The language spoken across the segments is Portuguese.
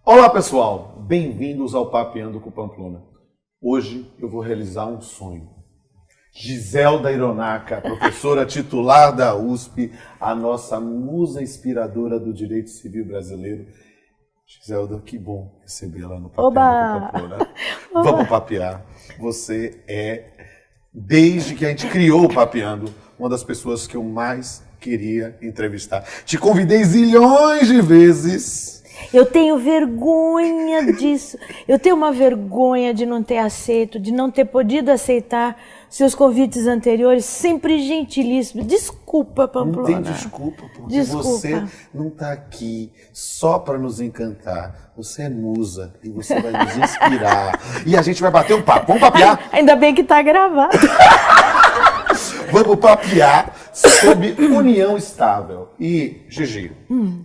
Olá pessoal, bem-vindos ao Papeando com Pamplona. Hoje eu vou realizar um sonho. Giselda Hironaka, professora titular da USP, a nossa musa inspiradora do direito civil brasileiro. Giselda, que bom recebê-la no Papeando com Pamplona. Vamos papear. Você é, desde que a gente criou o Papeando, uma das pessoas que eu mais queria entrevistar. Te convidei zilhões de vezes. Eu tenho vergonha disso. Eu tenho uma vergonha de não ter aceito, de não ter podido aceitar seus convites anteriores, sempre gentilíssimo. Desculpa, Pamplona. Não tem desculpa, porque você não está aqui só para nos encantar. Você é musa e você vai nos inspirar. E a gente vai bater um papo. Vamos papear? Ainda bem que está gravado. Vamos papear sobre união estável. E, Gigi,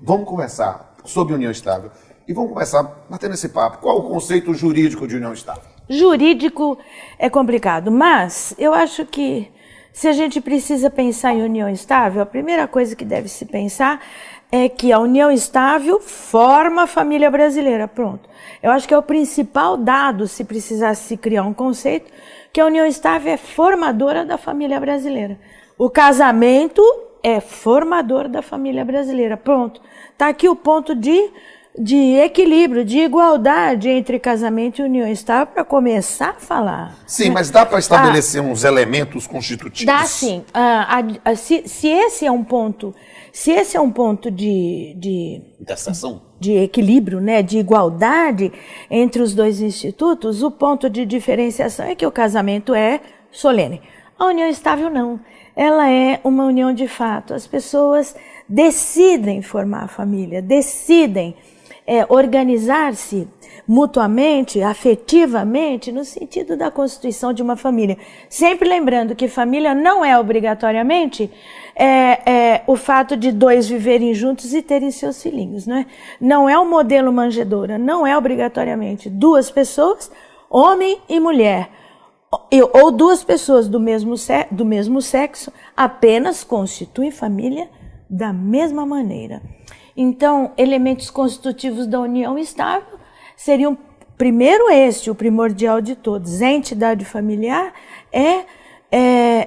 vamos conversar sobre união estável. E vamos começar batendo esse papo. Qual o conceito jurídico de união estável? Jurídico é complicado, mas eu acho que se a gente precisa pensar em união estável, a primeira coisa que deve se pensar é que a união estável forma a família brasileira. Pronto. Eu acho que é o principal dado, se precisasse se criar um conceito, que a união estável é formadora da família brasileira. O casamento é formador da família brasileira. Pronto. Está aqui o ponto de equilíbrio, de igualdade entre casamento e união estável para começar a falar. Sim, mas dá para estabelecer uns elementos constitutivos? Dá sim. Se esse é um ponto, de equilíbrio, né, de igualdade entre os dois institutos, o ponto de diferenciação é que o casamento é solene. A união estável não. Ela é uma união de fato. As pessoas decidem formar a família, decidem organizar-se mutuamente, afetivamente, no sentido da constituição de uma família. Sempre lembrando que família não é obrigatoriamente o fato de dois viverem juntos e terem seus filhinhos, não é? Não é o modelo manjedoura, não é obrigatoriamente duas pessoas, homem e mulher, ou duas pessoas do mesmo sexo, apenas constituem família da mesma maneira. Então, elementos constitutivos da união estável seriam, primeiro o primordial de todos. A entidade familiar é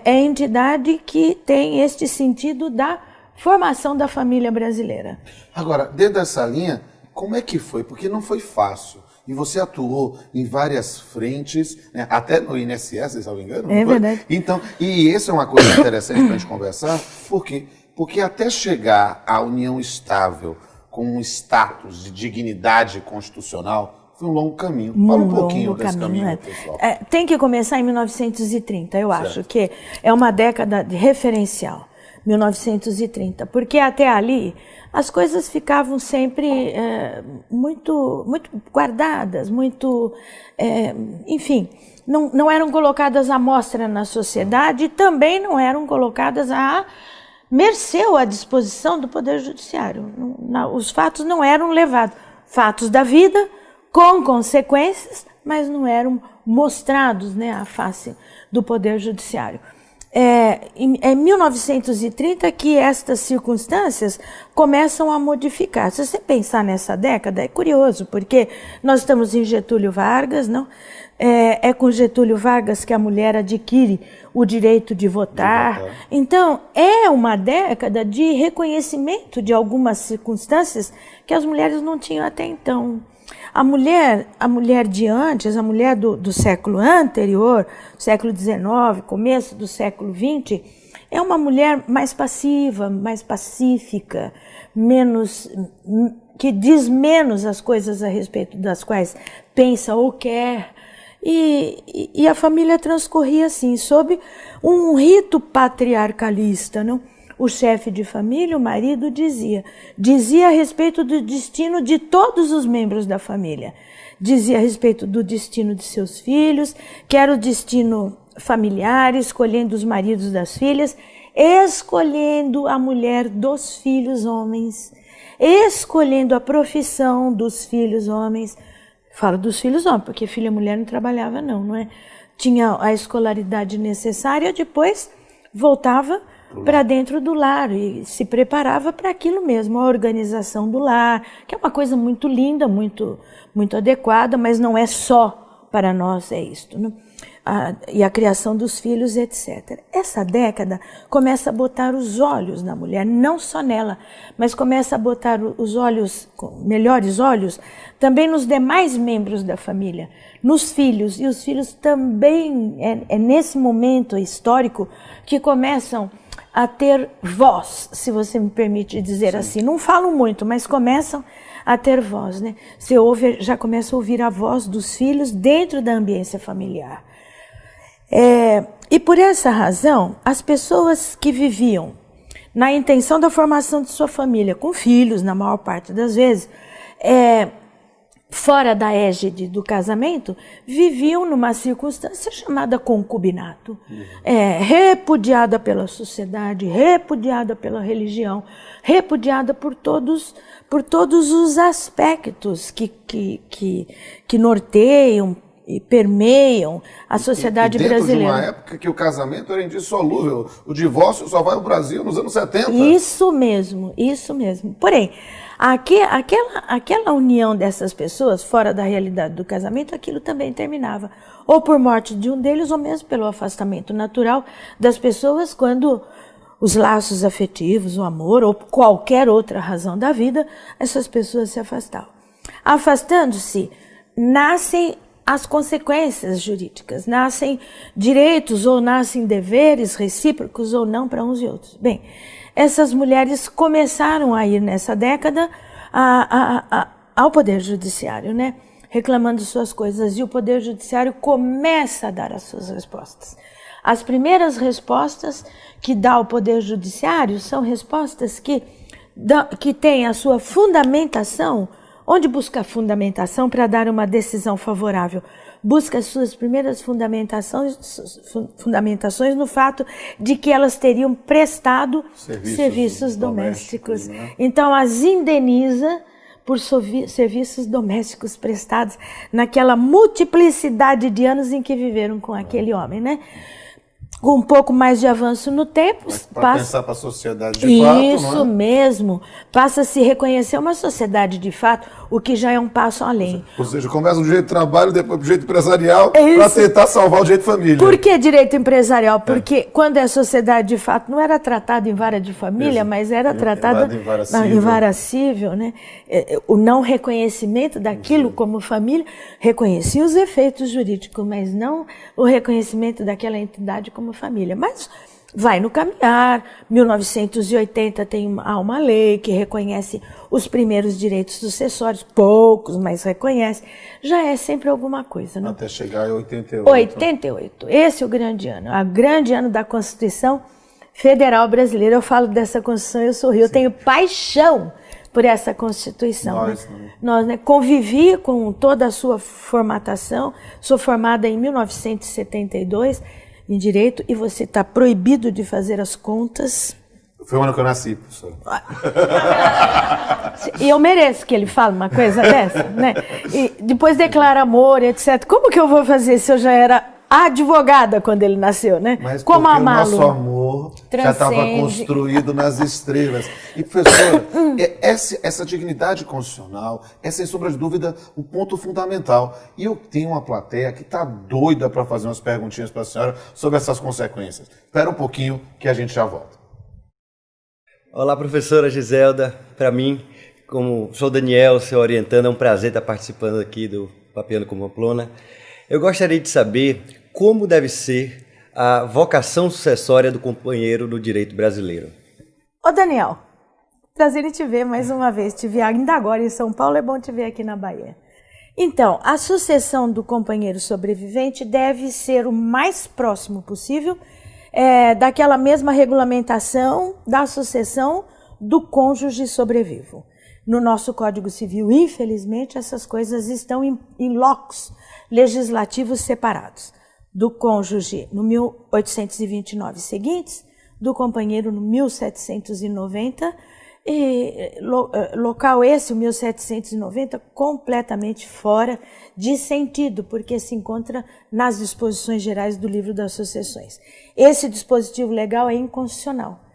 a entidade que tem este sentido da formação da família brasileira. Agora, dentro dessa linha, como é que foi? Porque não foi fácil. E você atuou em várias frentes, né? Até no INSS, se não me engano. É verdade. Então, e isso é uma coisa interessante para a gente conversar, porque até chegar à união estável com um status de dignidade constitucional, foi um longo caminho. Fala um pouquinho desse caminho, pessoal. Tem que começar em 1930, eu acho que é uma década de referencial, 1930, porque até ali as coisas ficavam sempre muito guardadas, enfim, não eram colocadas à mostra na sociedade e também não eram colocadas à mercê ou à disposição do Poder Judiciário. Os fatos não eram levados, fatos da vida com consequências, mas não eram mostrados, né, à face do Poder Judiciário. Em 1930 que estas circunstâncias começam a modificar. Se você pensar nessa década, é curioso, porque nós estamos em Getúlio Vargas, não? É com Getúlio Vargas que a mulher adquire o direito de votar. Então, é uma década de reconhecimento de algumas circunstâncias que as mulheres não tinham até então. A mulher de antes, a mulher do século anterior, século XIX, começo do século XX, é uma mulher mais passiva, mais pacífica, que diz menos as coisas a respeito das quais pensa ou quer. E a família transcorria assim, sob um rito patriarcalista, não? O chefe de família, o marido, dizia a respeito do destino de todos os membros da família. Dizia a respeito do destino de seus filhos, que era o destino familiar, escolhendo os maridos das filhas, escolhendo a mulher dos filhos homens, escolhendo a profissão dos filhos homens. Falo dos filhos homens, porque filha mulher não trabalhava não é? Tinha a escolaridade necessária, depois voltava para dentro do lar e se preparava para aquilo mesmo, a organização do lar, que é uma coisa muito linda, muito adequada, mas não é só para nós, é isto, né? E a criação dos filhos, etc. Essa década começa a botar os olhos na mulher, não só nela, mas começa a botar os olhos, melhores olhos, também nos demais membros da família, nos filhos. E os filhos também, é nesse momento histórico que começam a ter voz, se você me permite dizer Sim. assim. Não falam muito, mas começam a ter voz, né? Você ouve, já começa a ouvir a voz dos filhos dentro da ambiência familiar. E por essa razão, as pessoas que viviam na intenção da formação de sua família, com filhos, na maior parte das vezes, fora da égide do casamento, viviam numa circunstância chamada concubinato, repudiada pela sociedade, repudiada pela religião, repudiada por todos os aspectos que norteiam e permeiam a sociedade dentro brasileira. De uma época que o casamento era indissolúvel, o divórcio só vai ao Brasil nos anos 70. Isso mesmo, isso mesmo. Porém, aquela união dessas pessoas fora da realidade do casamento, aquilo também terminava. Ou por morte de um deles, ou mesmo pelo afastamento natural das pessoas, quando os laços afetivos, o amor, ou qualquer outra razão da vida, essas pessoas se afastavam. Afastando-se, nascem as consequências jurídicas, nascem direitos ou nascem deveres recíprocos ou não para uns e outros. Bem, essas mulheres começaram a ir nessa década ao Poder Judiciário, né? Reclamando suas coisas, e o Poder Judiciário começa a dar as suas respostas. As primeiras respostas que dá o Poder Judiciário são respostas que têm a sua fundamentação. Onde busca a fundamentação para dar uma decisão favorável? Busca as suas primeiras fundamentações no fato de que elas teriam prestado serviços domésticos. Né? Então, as indeniza por serviços domésticos prestados naquela multiplicidade de anos em que viveram com aquele homem, né? Com um pouco mais de avanço no tempo... Para pensar para a sociedade de fato, Isso não é? mesmo. Passa a se reconhecer uma sociedade de fato, o que já é um passo além. Ou seja, começa do jeito de trabalho, depois do jeito empresarial, para tentar salvar o jeito de família. Por que direito empresarial? Porque quando é sociedade de fato, não era tratado em vara de família, mas era tratada em vara civil, né? O não reconhecimento daquilo como família reconhecia os efeitos jurídicos, mas não o reconhecimento daquela entidade como família. Mas vai no caminhar. 1980 há uma lei que reconhece os primeiros direitos sucessórios, poucos, mas reconhece. Já é sempre alguma coisa, né? Até chegar em 88. 88. Esse é o grande ano da Constituição Federal Brasileira. Eu falo dessa Constituição, eu sorrio, eu tenho paixão por essa Constituição. Nós, né, convivi com toda a sua formatação, sou formada em 1972, em Direito, e você está proibido de fazer as contas. Foi o ano que eu nasci, professor. E eu mereço que ele fale uma coisa dessa, né? E depois declara amor, etc. Como que eu vou fazer se eu já era advogada quando ele nasceu, né? Mas como o nosso amor já estava construído nas estrelas. E, professora, essa dignidade constitucional é, sem sombra de dúvida, o ponto fundamental. E eu tenho uma plateia que está doida para fazer umas perguntinhas para a senhora sobre essas consequências. Espera um pouquinho que a gente já volta. Olá, professora Giselda. Para mim, como sou Daniel, seu orientando, é um prazer estar participando aqui do Papeando com Pamplona. Eu gostaria de saber como deve ser a vocação sucessória do companheiro no direito brasileiro. Ô Daniel, prazer em te ver mais uma vez. Te vi ainda agora em São Paulo, é bom te ver aqui na Bahia. Então, a sucessão do companheiro sobrevivente deve ser o mais próximo possível daquela mesma regulamentação da sucessão do cônjuge sobrevivo. No nosso Código Civil, infelizmente, essas coisas estão em locos legislativos separados. Do cônjuge no 1829 seguintes, do companheiro no 1790 local esse, o 1790, completamente fora de sentido, porque se encontra nas disposições gerais do Livro das Sucessões. Esse dispositivo legal é inconstitucional.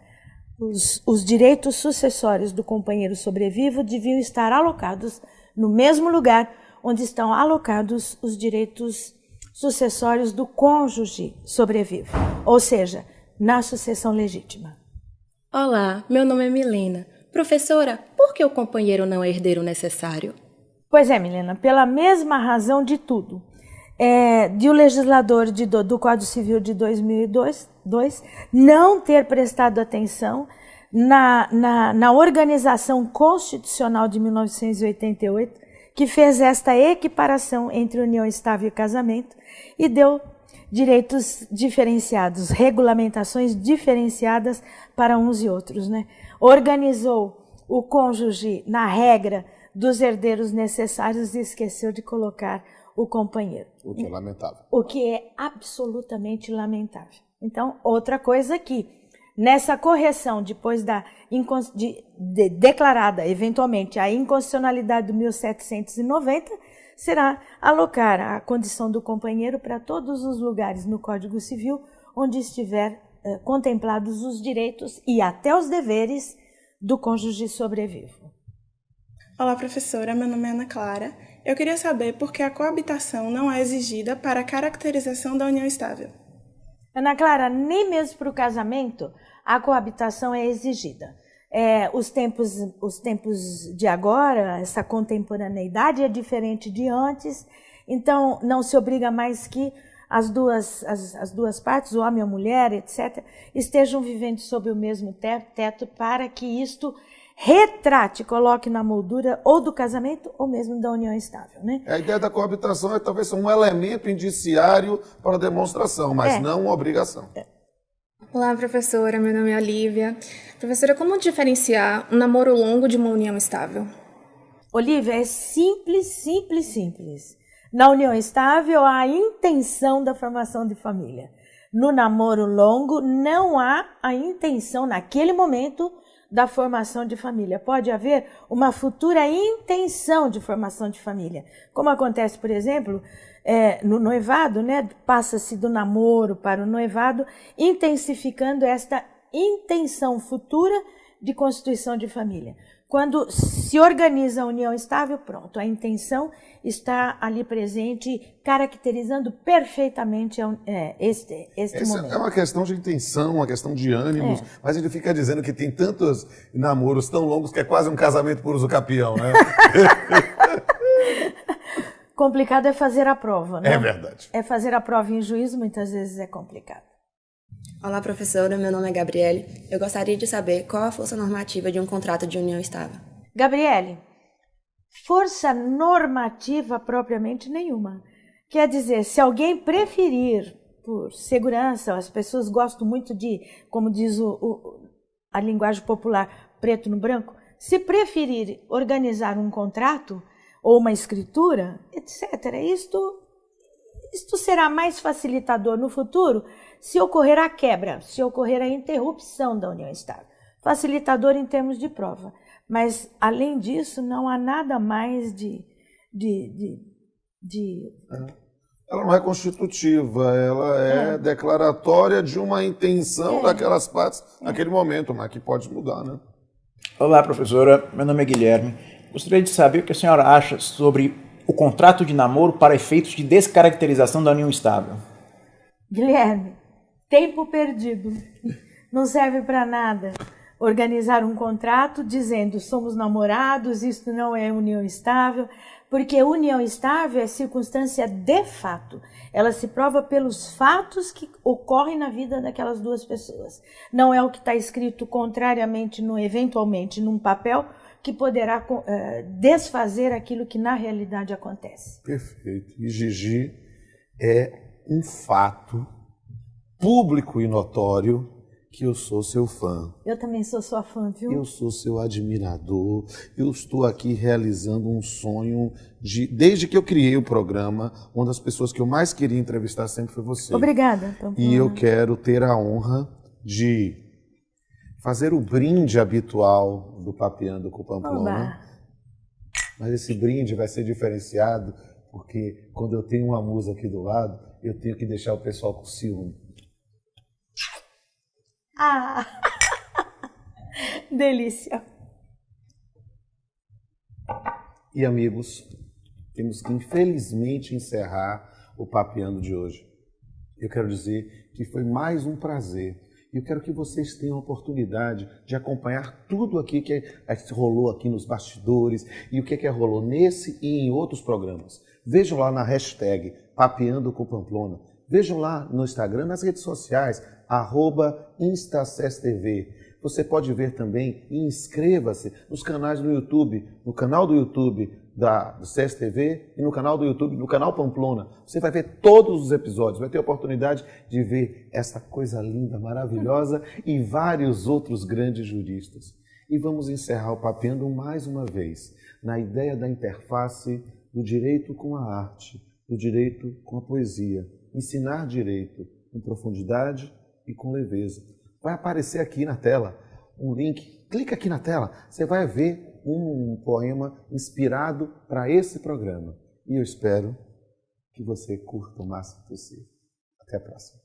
Os direitos sucessórios do companheiro sobrevivo deviam estar alocados no mesmo lugar onde estão alocados os direitos sucessórios do cônjuge sobrevivo, ou seja, na sucessão legítima. Olá, meu nome é Milena. Professora, por que o companheiro não é herdeiro necessário? Pois é, Milena, pela mesma razão de tudo. De o legislador do Código Civil de 2002 não ter prestado atenção na organização constitucional de 1988, que fez esta equiparação entre união estável e casamento e deu direitos diferenciados, regulamentações diferenciadas para uns e outros, né? Organizou o cônjuge na regra dos herdeiros necessários e esqueceu de colocar o companheiro. O que é lamentável. O que é absolutamente lamentável. Então, outra coisa aqui, nessa correção, depois declarada eventualmente a inconstitucionalidade do 1790, será alocar a condição do companheiro para todos os lugares no Código Civil onde estiver contemplados os direitos e até os deveres do cônjuge sobrevivo. Olá, professora. Meu nome é Ana Clara. Eu queria saber por que a coabitação não é exigida para a caracterização da união estável. Ana Clara, nem mesmo para o casamento a coabitação é exigida. Os tempos de agora, essa contemporaneidade é diferente de antes, então não se obriga mais que as duas partes, o homem e a mulher, etc., estejam vivendo sob o mesmo teto para que isto retrate, coloque na moldura ou do casamento ou mesmo da união estável, né? A ideia da coabitação é talvez um elemento indiciário para a demonstração, mas não uma obrigação. Olá, professora. Meu nome é Olívia. Professora, como diferenciar um namoro longo de uma união estável? Olívia, é simples. Na união estável, há a intenção da formação de família. No namoro longo, não há a intenção, naquele momento, da formação de família. Pode haver uma futura intenção de formação de família. Como acontece, por exemplo, no noivado, né? Passa-se do namoro para o noivado, intensificando esta intenção futura de constituição de família. Quando se organiza a união estável, pronto, a intenção está ali presente, caracterizando perfeitamente este momento. É uma questão de intenção, uma questão de ânimos, mas ele fica dizendo que tem tantos namoros tão longos que é quase um casamento por uso capião, né? Complicado é fazer a prova, né? É verdade. É fazer a prova em juízo, muitas vezes é complicado. Olá, professora. Meu nome é Gabriele. Eu gostaria de saber qual a força normativa de um contrato de união estável. Gabriele, força normativa propriamente nenhuma. Quer dizer, se alguém preferir, por segurança, as pessoas gostam muito de, como diz a linguagem popular, preto no branco, se preferir organizar um contrato ou uma escritura, etc., isto será mais facilitador no futuro se ocorrer a quebra, se ocorrer a interrupção da união estável. Facilitador em termos de prova. Mas, além disso, não há nada mais Ela não é constitutiva, ela é declaratória de uma intenção daquelas partes naquele momento, mas que pode mudar, né? Olá, professora. Meu nome é Guilherme. Gostaria de saber o que a senhora acha sobre o contrato de namoro para efeitos de descaracterização da união estável. Guilherme, tempo perdido. Não serve para nada. Organizar um contrato dizendo somos namorados, isso não é união estável, porque união estável é circunstância de fato. Ela se prova pelos fatos que ocorrem na vida daquelas duas pessoas. Não é o que está escrito contrariamente, eventualmente, num papel, que poderá desfazer aquilo que na realidade acontece. Perfeito. E Gigi, é um fato público e notório que eu sou seu fã. Eu também sou sua fã, viu? Eu sou seu admirador. Eu estou aqui realizando um sonho desde que eu criei o programa, uma das pessoas que eu mais queria entrevistar sempre foi você. Obrigada. E eu quero ter a honra de fazer o brinde habitual do Papeando com Pamplona. Mas esse brinde vai ser diferenciado, porque quando eu tenho uma musa aqui do lado, eu tenho que deixar o pessoal com ciúme. Ah! Delícia! E amigos, temos que infelizmente encerrar o Papeando de hoje. Eu quero dizer que foi mais um prazer. E eu quero que vocês tenham a oportunidade de acompanhar tudo aqui que rolou aqui nos bastidores e o que rolou nesse e em outros programas. Vejam lá na hashtag Papeando com Pamplona. Vejam lá no Instagram, nas redes sociais, @InstaCesTV. Você pode ver também e inscreva-se nos canais do YouTube, no canal do YouTube do CSTV e no canal do YouTube, no canal Pamplona. Você vai ver todos os episódios, vai ter a oportunidade de ver essa coisa linda, maravilhosa e vários outros grandes juristas. E vamos encerrar o Papeando mais uma vez, na ideia da interface do direito com a arte, do direito com a poesia. Ensinar direito com profundidade e com leveza. Vai aparecer aqui na tela um link, clica aqui na tela, você vai ver um poema inspirado para esse programa. E eu espero que você curta o máximo possível. Até a próxima.